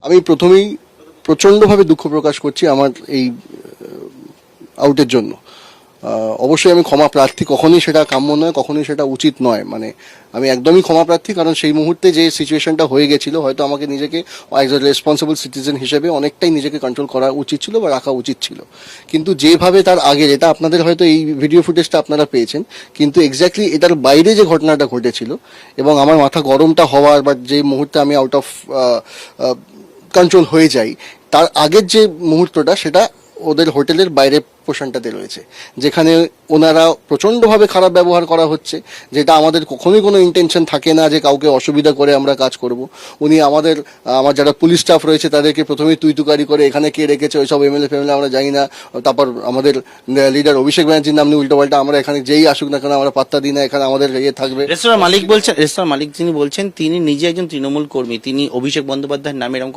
আমি প্রথমেই প্রচণ্ডভাবে দুঃখ প্রকাশ করছি আমার এই আউটের জন্য। অবশ্যই আমি ক্ষমা প্রার্থী, কখনোই সেটা কাম্য নয়, কখনোই সেটা উচিত নয়। মানে আমি একদমই ক্ষমা প্রার্থী, কারণ সেই মুহূর্তে যে সিচুয়েশনটা হয়ে গেছিল, হয়তো আমাকে নিজেকে অ্যাজ এ রেসপন্সিবল সিটিজেন হিসেবে অনেকটাই নিজেকে কন্ট্রোল করা উচিত ছিল বা রাখা উচিত ছিল। কিন্তু যেভাবে তার আগে, যেটা আপনাদের হয়তো এই ভিডিও ফুটেজটা আপনারা পেয়েছেন, কিন্তু এক্স্যাক্টলি এটার বাইরে যে ঘটনাটা ঘটেছিল এবং আমার মাথা গরমটা হওয়ার বা যে মুহূর্তে আমি আউট অফ কন্ট্রোল হয়ে যাই, তার আগের যে মুহূর্তটা সেটা ওদের হোটেলের বাইরে পোর্শনটাতে রয়েছে, যেখানে ওনারা প্রচণ্ডভাবে খারাপ ব্যবহার করা হচ্ছে, যেটা আমাদের কখনোই কোনো ইন্টেনশন থাকে না যে কাউকে অসুবিধা করে আমরা কাজ করব। উনি আমার যারা পুলিশ স্টাফ রয়েছে তাদেরকে প্রথমেই তুইতুকারি করে এখানে কে রেখেছে ওইসব এমএলএ ফেমএলএ আমরা জানি না, তারপর আমাদের লিডার অভিষেক ব্যানার্জির নাম নিয়ে উল্টোপাল্টা, আমরা এখানে যেই আসুক না কেন আমরা পাত্তা দিই না, এখানে আমাদের ইয়ে থাকবে। রেস্তোরাঁ মালিক যিনি বলছেন তিনি নিজে একজন তৃণমূল কর্মী, তিনি অভিষেক বন্দ্যোপাধ্যায়ের নামে এরকম